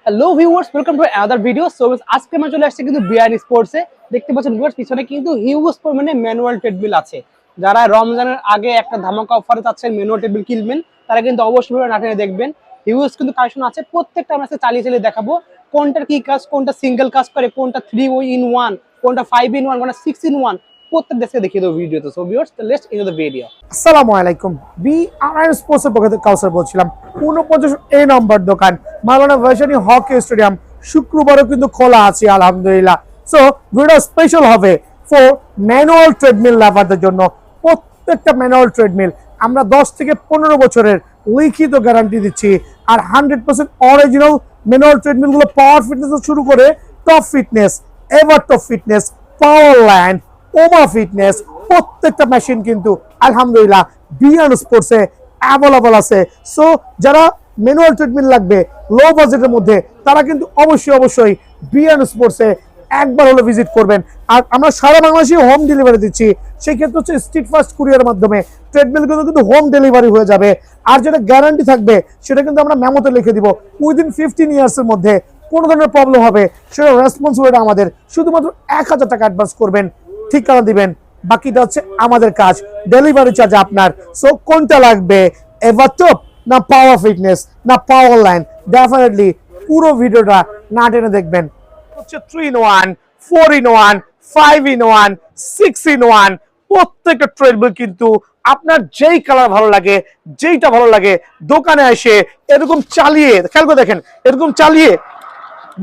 Hello viewers, welcome to another video. So আজকে আমরা চলে আসছি কিন্তু বিআইএন স্পোর্টসে। দেখতে পাচ্ছেন ভিউয়ার্স, পিছনে কিন্তু হিউজ পরিমাণে ম্যানুয়াল ট্রেডমিল আছে। যারা রমজানের আগে একটা ধামাকা অফারে চাচ্ছেন ম্যানুয়াল ট্রেডমিল কিনবেন, তারা কিন্তু অবশ্যই ভিডিও না টেনে দেখবেন। হিউজ কিন্তু কালেকশন আছে, প্রত্যেকটা আমরা চালিয়ে চালিয়ে দেখাবো কোনটার কি কাজ, কোনটা সিঙ্গেল কাজ করে, কোনটা 3 in 1, কোনটা 5 in 1, কোনটা 6 in 1, প্রত্যেক দেশকে দেখিয়ে দেবো ভিডিওতে। So viewers, let's into the video. আসসালামু আলাইকুম। বিআরএন স্পোর্টসের পক্ষ থেকে কাউসার বলছিলাম। 49 নম্বর দোকান, মাওলানা ভাসানী হকি স্টেডিয়াম। শুক্রবারও কিন্তু খোলা আছে আলহামদুলিল্লাহ। সো ভিডিও স্পেশাল হবে ফর ম্যানুয়াল ট্রেডমিল লাভারদের জন্য। প্রত্যেকটা ম্যানুয়াল ট্রেডমিল আমরা 10 থেকে 15 বছরের লিখিত গ্যারান্টি দিচ্ছি। আর 100% অরিজিনাল ম্যানুয়াল ট্রেডমিলগুলো পাওয়ার ফিটনেস শুরু করে top fitness, ever top fitness, power land, Oma fitness, প্রত্যেকটা মেশিন কিন্তু আলহামদুলিল্লাহ বিআরএন স্পোর্টসে অ্যাভেলেবল আছে। সো যারা ম্যানুয়াল ট্রিটমেন্ট লাগবে লো বাজেটের মধ্যে, তারা কিন্তু অবশ্যই বিআরএন স্পোর্টসে একবার হলো ভিজিট করবেন। আর আমরা সারা বাংলাদেশে হোম ডেলিভারি দিচ্ছি। সেই ক্ষেত্রে হচ্ছে স্ট্রিট ফাস্ট কুরিয়ারের মাধ্যমে ট্রেডমিলগুলো কিন্তু হোম ডেলিভারি হয়ে যাবে। আর যেটা গ্যারান্টি থাকবে সেটা কিন্তু আমরা মেমোতে লিখে দিব, উইদিন 15 ইয়ার্সের মধ্যে কোনো ধরনের প্রবলেম হবে সেটা রেসপন্সিবিলিটি আমাদের। শুধুমাত্র 1000 টাকা অ্যাডভান্স করবেন, ঠিকানা দিবেন, বাকিটা হচ্ছে আমাদের কাজ, ডেলিভারি চার্জ আপনার। সো কোনটা লাগবে, এভারটপ না পাওয়ার ফিটনেস না পাওয়ার লাইন? ডেফিনেটলি পুরো ভিডিওটা না টেনে দেখবেন। হচ্ছে 3 in 1, 4 in 1, 5 in 1, 6 in 1, প্রত্যেকটা ট্রেডমিল কিন্তু আপনার যেই কালার ভালো লাগে, যেইটা ভালো লাগে দোকানে এসে এরকম চালিয়ে খেয়াল করে দেখেন, এরকম চালিয়ে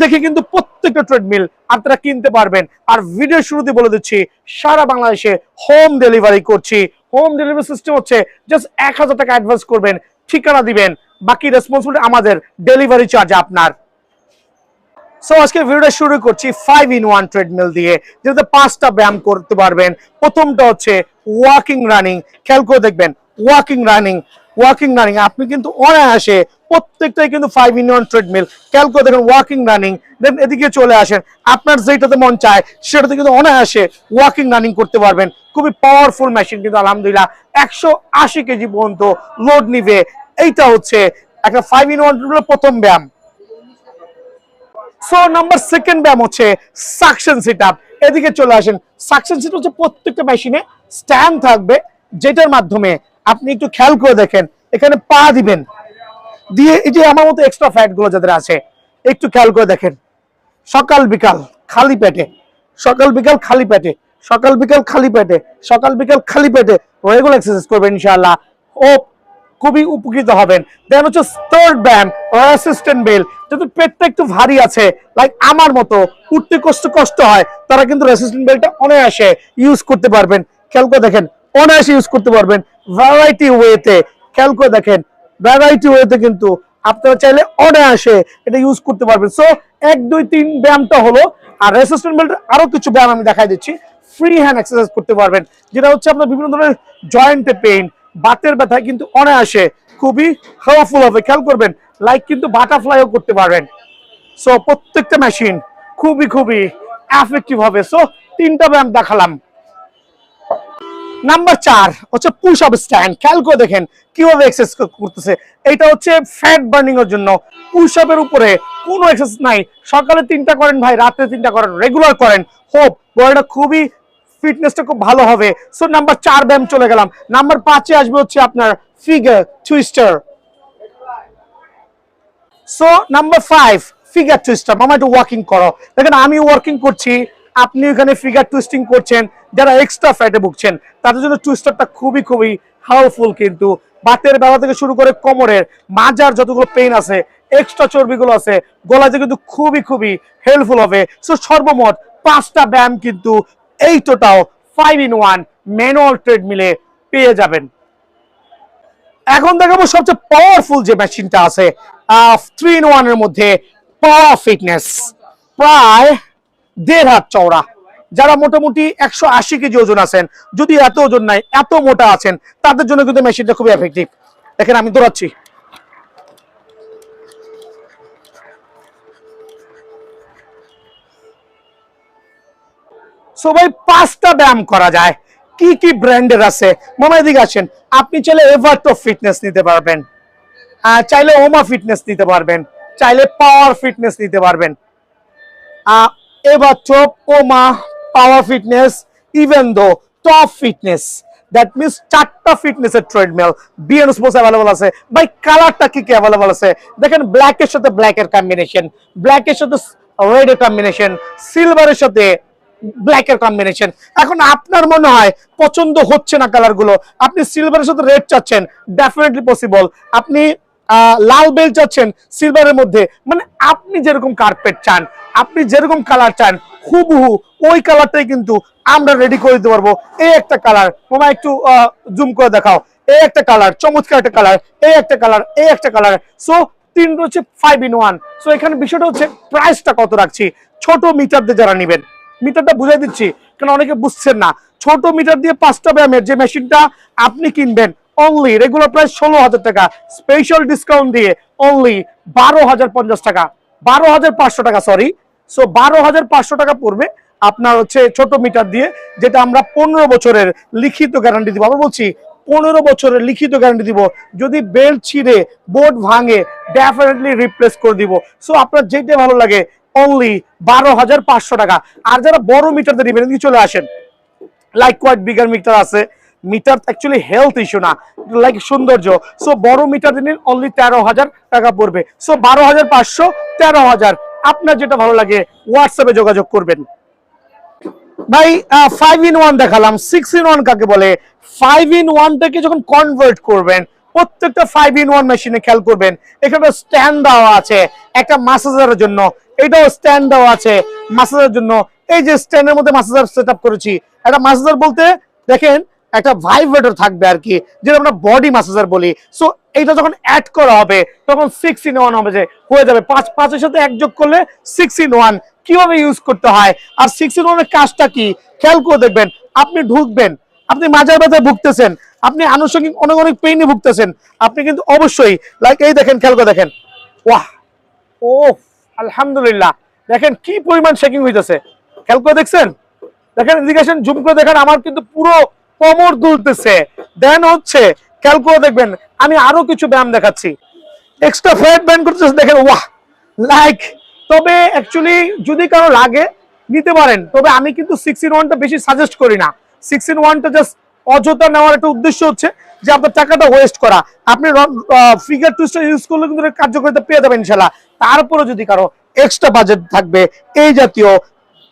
দেখে কিন্তু প্রত্যেকটা ট্রেডমিল আপনারা কিনতে পারবেন। আর ভিডিও শুরুতে বলে দিচ্ছি, সারা বাংলাদেশে হোম ডেলিভারি করছি। হোম ডেলিভারি সিস্টেম হচ্ছে জাস্ট 1000 টাকা অ্যাডভান্স করবেন, ঠিকানা দিবেন, বাকি রেসপন্সিবিলিটি আমাদের, ডেলিভারি চার্জ আপনার। সো আজকে ভিডিওটা শুরু করছি 5 in 1 ট্রেডমিল দিয়ে, যেটাতে 5টা ব্যায়াম করতে পারবেন। প্রথমটা হচ্ছে ওয়াকিং রানিং। খেয়াল করে দেখবেন, ওয়াকিং রানিং আপনি কিন্তু অনায়াসে প্রত্যেকটাই কিন্তু 5 in 1 ট্রেডমিল। খেয়াল করে দেখেন ওয়াকিং রানিং, দেন এদিকে চলে আসেন, আপনার যেটাতে মন চায় সেটাতে কিন্তু অনায়াসে ওয়াকিং রানিং করতে পারবেন। খুবই পাওয়ারফুল মেশিন কিন্তু আলহামদুলিল্লাহ, 180 কেজি পর্যন্ত লোড নিবে। এইটা হচ্ছে একটা 5 in 1 ট্রেডমিলের প্রথম ব্যায়াম। সো নাম্বার সেকেন্ড ব্যায়াম হচ্ছে সাকশন সিট আপ। এদিকে চলে আসেন। সাকশন সিট হচ্ছে প্রত্যেকটা মেশিনে স্ট্যান্ড থাকবে, যেটার মাধ্যমে আপনি একটু খেয়াল করে দেখেন, এখানে পা দিবেন, দিয়ে এই যে আমার মতো এক্সট্রা ফ্যাট গুলো যাদের আছে একটু খেয়াল করে দেখেন, সকাল বিকাল খালি পেটে, সকাল বিকাল খালি পেটে, সকাল বিকাল খালি পেটে, সকাল বিকাল খালি পেটে রেগুলার এক্সারসাইজ করবেন ইনশাআল্লাহ, ও খুবই উপকৃত হবেন। দেন হচ্ছে থার্ড ব্যায়াম অ্যাসিস্ট্যান্ট বেল। যদি পেটটা একটু ভারী আছে, লাইক আমার মতো উঠতে কষ্ট হয়, তারা কিন্তু রেসিস্ট্যান্ট বেলটা অনায়াসে ইউজ করতে পারবেন। খেয়াল করে দেখেন, অনায়াসে ইউজ করতে পারবেন ভ্যারাইটি ওয়েতে। খেয়াল করে দেখেন, ভ্যারাইটি ওয়েতে কিন্তু আপনারা চাইলে অনায়াসে এটা ইউজ করতে পারবেন। সো 1 2 3 ব্যায়ামটা হলো। আর রেসিস্ট্যান্ট বেল্ট আরো কিছু ব্যায়াম আমি দেখাই দিচ্ছি। ফ্রি হ্যান্ড এক্সারসাইজ করতে পারবেন, যেটা হচ্ছে আপনার বিভিন্ন ধরনের জয়েন্টে পেইন, বাতের ব্যথায় কিন্তু অনায়াসে খুবই হেল্পফুল হবে। খেয়াল করবেন, লাইক কিন্তু বাটারফ্লাইও করতে পারবেন। সো প্রত্যেকটা মেশিন খুবই এফেক্টিভ হবে। সো 3টা ব্যায়াম দেখালাম। নাম্বার 4 হচ্ছে পুশ আপ স্ট্যান্ড। খেয়াল করে দেখেন কিভাবে এক্সারসাইজ করতেছে। এটা হচ্ছে ফ্যাট বার্নিং এর জন্য। পুশ আপের উপরে কোনো এক্সারসাইজ নাই। সকালে 3টা করেন ভাই, রাতে 3টা করেন, রেগুলার করেন, হোপ বডিটা খুবই ফিটনেসটা খুব ভালো হবে। সো নাম্বার 4 ব্যায়াম চলে গেলাম। নাম্বার 5 এ আসবে হচ্ছে আপনার figure twister. So number 5 figure twister. মামা একটু ওয়াকিং করো, দেখেন আমি ওয়াকিং করছি, আপনি এখানে ফিগার টুইস্টিং করছেন। যারা এক্সট্রা ফ্যাটে ভুগছেন তাদের জন্য টুইস্টারটা খুবই হেল্পফুল। কিন্তু বাতের ব্যথা থেকে শুরু করে কোমরের মাজার যতগুলো পেইন আছে, এক্সট্রা চর্বিগুলো আছে গলাতে, কিন্তু খুবই হেল্পফুল হবে। সো সর্বমোট 5টা ব্যায়াম কিন্তু এই টোটাল 5 in 1 ম্যানুয়াল ট্রেডমিলে পেয়ে যাবেন। এখন দেখাবো সবচেয়ে পাওয়ারফুল যে মেশিনটা আছে 3 in 1 এর মধ্যে, পাওয়ার ফিটনেস। প্রায় 1.5 হাত চওড়া। যারা মোটামুটি 180 কেজি ওজন আছেন, যদি এত ওজন নাই, এত মোটা আছেন, তাদের জন্য কিন্তু মেশিনটা খুবই এফেক্টিভ। দেখেন আমি দৌড়াচ্ছি, সবাই 5টা ব্যায়াম করা যায়। কি ব্র্যান্ডের আছে মামা, এদিকে আসেন। আপনি চাইলে এভারটপ ফিটনেস নিতে পারবেন, চাইলে ওমা ফিটনেস নিতে পারবেন, চাইলে পাওয়ার ফিটনেস নিতে পারবেন। এবার টপ ওমা পাওয়ার fitness, even though top fitness, that means 4টা ফিটনেসের ট্রেডমিল বিএন স্পোর্টস অ্যাভেলেবল আছে। ভাই কালারটা কি কি অ্যাভেলেবল আছে দেখেন, ব্ল্যাকের সাথে ব্ল্যাকের কম্বিনেশন, ব্ল্যাকের সাথে রেডের কম্বিনেশন, সিলভারের সাথে ব্ল্যাকের কম্বিনেশন। এখন আপনার মনে হয় পছন্দ হচ্ছে না কালারগুলো, আপনি সিলভারের সাথে রেড চাচ্ছেন, ডেফিনেটলি পসিবল। আপনি লাল বেল চাচ্ছেন সিলভারের মধ্যে, মানে আপনি যেরকম কার্পেট চান, আপনি যেরকম কালার চান, হুবহু ওই কালারটাই কিন্তু আমরা রেডি করে দিতে পারবো। এই একটা কালার, মামা একটু জুম করে দেখাও, এই একটা কালার, চমৎকার একটা কালার, এই একটা কালার, এই একটা কালার। সো তিনটা হচ্ছে 5 in 1। সো এখানে বিষয়টা হচ্ছে প্রাইসটা কত রাখছি। ছোট মিটার দিয়ে যারা নেবেন, মিটারটা বুঝাই দিচ্ছি কারণ অনেকে বুঝছেন না, ছোট মিটার দিয়ে 5টা ব্যায়ামের যে মেশিনটা আপনি কিনবেন অনলি রেগুলার প্রাইস 16,000 টাকা, স্পেশাল ডিসকাউন্ট দিয়ে অনলি 12,050 টাকা, 12,500 টাকা, সরি। সো 12,500 টাকা পড়বে আপনার হচ্ছে ছোট মিটার দিয়ে, যেটা আমরা 15 বছরের লিখিত গ্যারান্টি দিব। আবার বলছি 15 বছরের লিখিত গ্যারান্টি দিব। যদি বেল্ট ছিঁড়ে বোর্ড ভাঙে ডেফিনেটলি রিপ্লেস করে দিব। সো আপনার যেটা ভালো লাগে অনলি 12,500 টাকা। আর যারা বড় মিটার দিয়ে নেবেন চলে আসেন, লাইক কোয়াইট বিগার মিটার আছে, মিটার অ্যাকচুয়ালি হেলথ ইস্যু না, লাইক সৌন্দর্য। সো বড় মিটার দিন অনলি 13,000 টাকা পড়বে। সো 12,500, 13,000, আপনার যেটা ভালো লাগে হোয়াটসঅ্যাপে যোগাযোগ করবেন। ভাই 5 in 1 দেখালাম, 6 in 1 কাকে বলে? 5 in 1টাকে যখন কনভার্ট করবেন, প্রত্যেকটা 5 in 1 মেশিনে খেয়াল করবেন এখানে স্ট্যান্ড দেওয়া আছে একটা মাসাজারের জন্য, এটাও স্ট্যান্ড দেওয়া আছে মাসাজারের জন্য। এই যে স্ট্যান্ডের মধ্যে মাসাজার সেটআপ করেছি, একটা মাসাজার বলতে দেখেন একটা ভাইব্রেটর থাকবে আর কি, যেটা আমরা বডি মাসাজার বলি। সো এইটা যখন অ্যাড করা হবে তখন 6 in 1 হবে, যে হয়ে যাবে 5 এর সাথে এক যোগ করলে 6 in 1। কিভাবে ইউজ করতে হয় আর 6 in 1 এর কাজটা কি খেয়াল করে দেখবেন। আপনি ঢুকবেন, আপনি মাজার ব্যথায় ভুগতেছেন, আপনি আনুষঙ্গিক অনেক অনেক পেইনে ভুগতেছেন, আপনি কিন্তু অবশ্যই লাইক এই দেখেন, খেয়াল করে দেখেন, ওয়াহ ও আলহামদুলিল্লাহ, দেখেন কি পরিমাণ শেকিং হইতেছে, খেয়াল করে দেখছেন? দেখেন এদিকে জুম করে দেখেন, আমার কিন্তু পুরো কোমর দুলতেছে। দেন হচ্ছে খেয়াল করে দেখবেন আমি আরো কিছু ব্যায়াম দেখাচ্ছি, এক্সট্রা ফ্যাট ব্যান্ড করতেছে, দেখেন ওয়াহ লাইক। তবে অ্যাকচুয়ালি যদি কারো লাগে নিতে পারেন, তবে আমি কিন্তু 6 in 1টা বেশি সাজেস্ট করি না। 6 in 1টা জাস্ট অযথা নেওয়ার একটা উদ্দেশ্য হচ্ছে যে আপনার টাকাটা ওয়েস্ট করা। আপনি ফিগার টুইস্টার ইউজ করলে কিন্তু কার্যকারিতা পেয়ে যাবেন ইনশাল্লাহ। তারপরে যদি কারো এক্সট্রা বাজেট থাকবে এই জাতীয়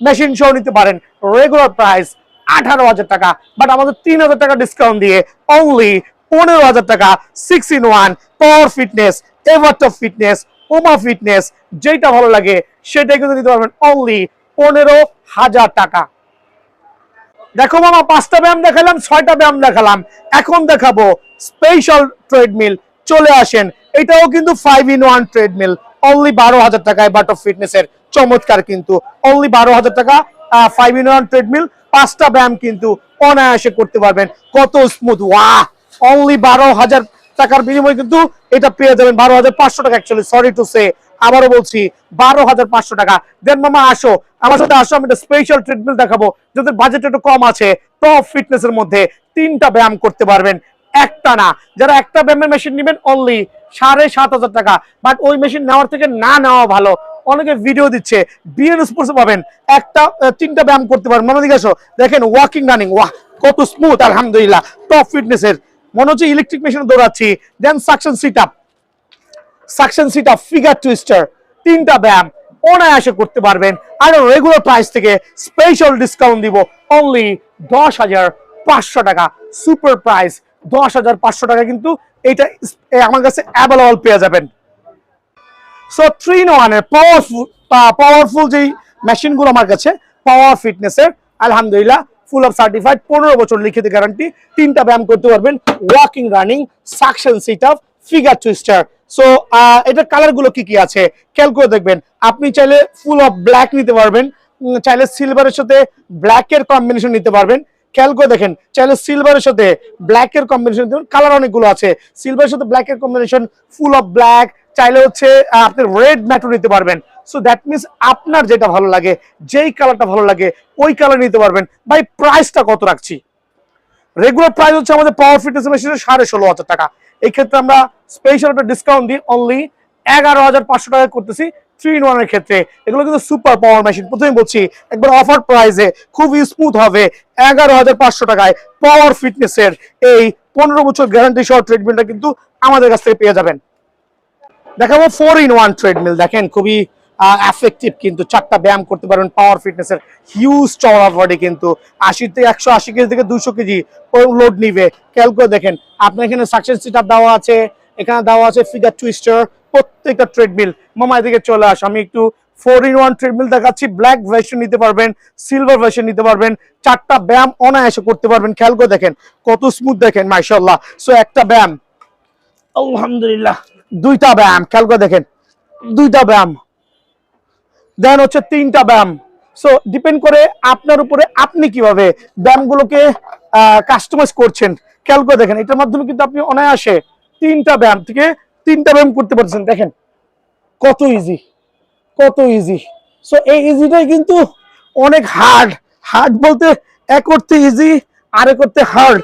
মেশিন সহ নিতে পারেন, রেগুলার প্রাইস 18,000 টাকা, বাট আমাদের 3,000 টাকা ডিসকাউন্ট দিয়ে অনলি 15,000 টাকা। 6 in 1 পাওয়ার ফিটনেস, এভারটপ ফিটনেস, ওমা ফিটনেস, যেটা ভালো লাগে সেটাই কিন্তু নিতে পারবেন অনলি 15,000 টাকা। দেখো মামা 5টা ব্যায়াম দেখালাম, 6টা ব্যায়াম দেখালাম, এখন দেখাবো স্পেশাল ট্রেডমিল। চলে আসেন, এটাও কিন্তু 5 in 1 ট্রেডমিল, অনলি 12,000 টাকায় বাট অফ ফিটনেসের চমৎকার, কিন্তু অনলি 12,000 টাকা 5 in 1 ট্রেডমিল। 5টা ব্যায়াম কিন্তু অনায়াসে করতে পারবেন, কত স্মুথ, ওয়াহ। অনলি 12,000 টাকার বিনিময়ে কিন্তু এটা পেয়ে যাবেন 12,500 টাকা, অ্যাকচুয়ালি সরি টু সে, আবারও বলছি 12,500 টাকা। দেন মামা আসো আমার সাথে, আসো আমি একটা স্পেশাল ট্রিটমেন্ট দেখাবো, যাদের বাজেট একটু কম আছে, টপ ফিটনেসের মধ্যে 3টা ব্যায়াম করতে পারবেন একটা না। যারা একটা ব্যায়ামের মেশিন নেবেন অনলি 7,500 টাকা, বাট ওই মেশিন নেওয়ার থেকে না নেওয়া ভালো। অনেকে ভিডিও দিচ্ছে, বিএন স্পোর্টস পাবেন একটা 3টা ব্যায়াম করতে পারবেন। মনে দিকে আসো, দেখেন ওয়াকিং রানিং, ওয়াহ কত স্মুথ, আলহামদুলিল্লাহ টপ ফিটনেসের, মনে হচ্ছে ইলেকট্রিক মেশিনে দৌড়াচ্ছি। Then suction sit up, figure twister, 3টা ব্যায়াম অনায়াসে করতে পারবেন। আর রেগুলার প্রাইস থেকে স্পেশাল ডিসকাউন্ট দিব অনলি 10,500 টাকা, সুপার প্রাইস 10,500 টাকা, কিন্তু এটা আমার কাছে অ্যাভেলেবল পেয়ে যাবেন। সো 3 in 1 এর পাওয়ারফুল যেই মেশিনগুলো আমার কাছে, পাওয়ার ফিটনেসের আলহামদুলিল্লাহ ফুল অফ সার্টিফাইড, 15 বছর লিখিত গ্যারান্টি, 3টা ব্যায়াম করতে পারবেন, walking running, suction sit up, figure twister. So এটার কালার গুলো কি কি আছে খেয়াল করে দেখবেন। আপনি চাইলে ফুল অফ ব্ল্যাক নিতে পারবেন, চাইলে সিলভারের সাথে ব্ল্যাকের কম্বিনেশন নিতে পারবেন। খেয়াল করে দেখেন, চাইলে সিলভারের সাথে ব্ল্যাকের কম্বিনেশন, কালার অনেকগুলো আছে, সিলভারের সাথে ব্ল্যাকের কম্বিনেশন, ফুল অফ ব্ল্যাক, চাইলে হচ্ছে আপনি রেড ম্যাটও নিতে পারবেন। সো দ্যাট মিনস আপনার যেটা ভালো লাগে, যেই কালারটা ভালো লাগে ওই কালার নিতে পারবেন। ভাই প্রাইসটা কত রাখছি? রেগুলার প্রাইস হচ্ছে আমাদের পাওয়ার ফিটনেস মেশিনের 16,500 টাকা। এই ক্ষেত্রে আমরা স্পেশাল একটা ডিসকাউন্ট দিই অনলি 11,500 টাকায় করতেছি 3-in-1 এর ক্ষেত্রে। এগুলো কিন্তু সুপার পাওয়ার মেশিন, প্রথমে বলছি একবার অফার প্রাইসে খুবই স্মুথ হবে। 11,500 টাকায় পাওয়ার ফিটনেসের এই 15 বছর গ্যারান্টি সহ ট্রেডমিলটা কিন্তু আমাদের কাছ থেকে পেয়ে যাবেন। দেখাবো 4-in-1 ট্রেডমিল। দেখেন খুবই এফেক্টিভ, কিন্তু 4টা ব্যায়াম করতে পারবেন। পাওয়ার ফিটনেসের হিউজ চওড়া বডি, কিন্তু 80 থেকে 180 কেজি থেকে 200 কেজি লোড নিবে। খেয়াল করে দেখেন, আপনার এখানে সাকসেস সিটআপ দেওয়া আছে, এখানে দেওয়া আছে ফিগার টুইস্টার। প্রত্যেকটা ট্রেডমিল মামা এদিকে চলে আস, আমি একটু 4-in-1 ট্রেডমিল দেখাচ্ছি। ব্ল্যাক ভার্সন নিতে পারবেন, সিলভার ভার্সন নিতে পারবেন। 4টা ব্যায়াম অনায়াসে করতে পারবেন। খেয়াল করে দেখেন কত স্মুথ, দেখেন মাশাআল্লাহ। সো একটা ব্যায়াম, আলহামদুলিল্লাহ। 2টা ব্যায়াম, খেয়াল করে দেখেন 2টা ব্যায়াম, দেন হচ্ছে 3টা ব্যায়াম। সো ডিপেন্ড করে আপনার উপরে আপনি কিভাবে ব্যায়ামগুলোকে কাস্টমাইজ করছেন। খেয়াল করে দেখেন এটার মাধ্যমে কিন্তু আপনি অনায়াসে 3টা ব্যায়াম থেকে 3টা ব্যায়াম করতে পারছেন। দেখেন কত ইজি, কত ইজি। সো এই ইজিটাই কিন্তু অনেক হার্ড। হার্ড বলতে এক করতে ইজি, আরেক করতে হার্ড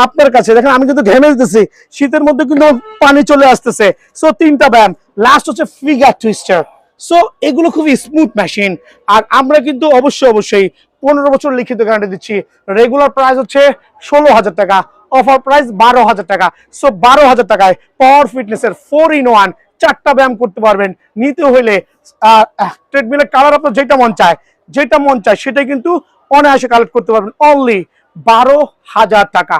আপনার কাছে। দেখেন আমি কিন্তু ঘেমে যেতেছি, শীতের মধ্যে কিন্তু পানি চলে আসতেছে। সো 3টা ব্যায়াম, লাস্ট হচ্ছে ফিগার টুইস্টার। সো এগুলো খুবই স্মুথ মেশিন। আর আমরা কিন্তু অবশ্যই 15 বছর লিখিত গ্যারান্টি দিচ্ছি। রেগুলার প্রাইস হচ্ছে 16,000 টাকা, অফার প্রাইস 12,000 টাকা। সো 12,000 টাকায় পাওয়ার ফিটনেসের 4-in-1 4টা ব্যায়াম করতে পারবেন। নিতে হইলে ট্রেডমিলের কালার আপনার যেটা মন চায় সেটাই কিন্তু অনায়াসে কালেক্ট করতে পারবেন অনলি 12,000 টাকা।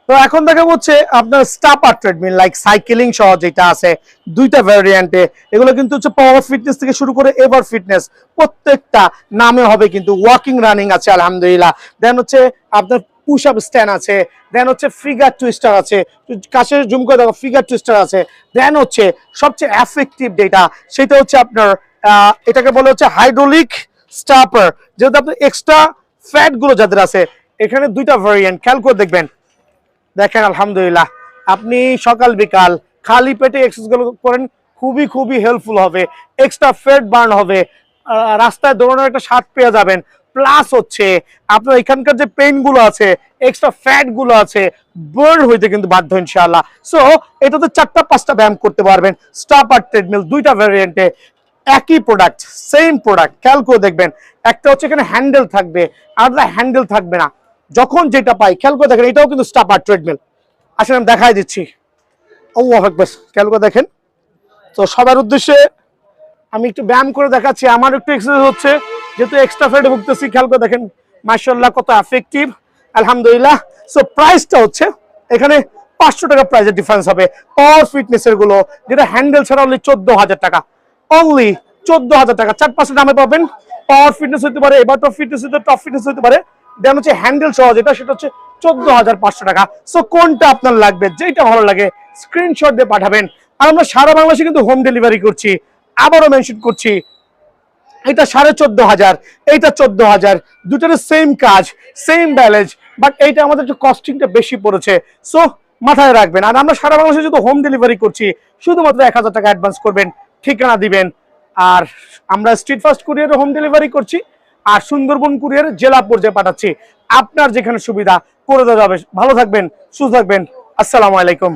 তো এখন দেখা হচ্ছে আপনার স্টাপার ট্রেডমিল, লাইক সাইকেলিং সহ যেটা আছে 2টা ভ্যারিয়েন্টে। এগুলো কিন্তু হচ্ছে পাওয়ার ফিটনেস থেকে শুরু করে এভার ফিটনেস, প্রত্যেকটা নামে হবে কিন্তু। ওয়াকিং রানিং আছে আলহামদুলিল্লাহ। দেন হচ্ছে আপনার পুশ আপ স্ট্যান্ড আছে, দেন হচ্ছে ফিগার টুইস্টার আছে, কাছে জুম করে দেখো ফিগার টুইস্টার আছে। দেন হচ্ছে সবচেয়ে এফেক্টিভ যেটা, সেটা হচ্ছে আপনার এটাকে বলে হচ্ছে হাইড্রোলিক স্টাপার। যেহেতু আপনার এক্সট্রা ফ্যাট গুলো যাদের আছে, এখানে 2টা ভ্যারিয়েন্ট। খেয়াল করে দেখবেন, দেখেন আলহামদুলিল্লাহ। আপনি সকাল বিকাল খালি পেটে এক্সারসাইজ গুলো করেন, খুবই হেল্পফুল হবে। এক্সট্রা ফ্যাট বার্ন হবে, রাস্তায় দৌড়ানোর একটা স্বাদ পেয়ে যাবেন। প্লাস হচ্ছে আপনার এখানকার যে পেইন গুলো আছে, এক্সট্রা ফ্যাট গুলো আছে, বার্ন হইতে কিন্তু বাধ্য ইনশাআল্লাহ। সো এটাতে 4টা-5টা ব্যায়াম করতে পারবেন। স্টাপার ট্রেডমিল 2টা ভ্যারিয়েন্টে, একই প্রোডাক্ট, সেম প্রোডাক্ট। খেয়াল করে দেখবেন, একটা হচ্ছে এখানে হ্যান্ডেল থাকবে, আলাদা হ্যান্ডেল থাকবে না। যখন যেটা পাই, খেয়াল করে দেখেন এটাও কিন্তু স্টাপার ট্রেডমিল। আসলে আমি দেখাই দিচ্ছি, আল্লাহু আকবার। খেয়াল করে দেখেন। তো সবার উদ্দেশ্যে আমি একটু ব্যায়াম করে দেখাচ্ছি, আমার একটু এক্সারসাইজ হচ্ছে, যেহেতু এক্সট্রা ফ্যাটে ভুগতেছি। খেয়াল করে দেখেন মাশাআল্লাহ কত এফেক্টিভ, আলহামদুলিল্লাহ। সো প্রাইসটা হচ্ছে এখানে 500 টাকা প্রাইসের ডিফারেন্স হবে। পাওয়ার ফিটনেসের গুলো যেটা হ্যান্ডেল ছাড়া অনলি 14,000 টাকা, অনলি 14,000 টাকা। 4-5 দামে পাবেন। পাওয়ার ফিটনেস হতে পারে, এবার টপ ফিটনেস হতে, টপ ফিটনেস হতে পারে। দেন হচ্ছে হ্যান্ডেল সহ যেটা, সেটা হচ্ছে 14,500 টাকা। সো কোনটা আপনার লাগবে, যেটা ভালো লাগে স্ক্রিনশট দিয়ে পাঠাবেন। আর আমরা সারা বাংলাদেশে কিন্তু হোম ডেলিভারি করছি। আবারও মেনশন করছি, এটা 14,500, এইটা 14,000, দুটার সেম কাজ, সেম ব্যালেন্স, বাট এইটা আমাদের একটু কস্টিংটা বেশি পড়েছে। সো মাথায় রাখবেন। আর আমরা সারা বাংলাদেশে যদি হোম ডেলিভারি করছি, শুধুমাত্র 1,000 টাকা অ্যাডভান্স করবেন, ঠিকানা দিবেন। আর আমরা স্ট্রিট ফাস্ট কুরিয়ারে হোম ডেলিভারি করছি, আর সুন্দরবন কুরিয়ারে জেলা পর্যায়ে পাঠাচ্ছি। আপনার যেখানে সুবিধা করে দেওয়া যাবে। ভালো থাকবেন, সুস্থ থাকবেন। আসসালামু আলাইকুম।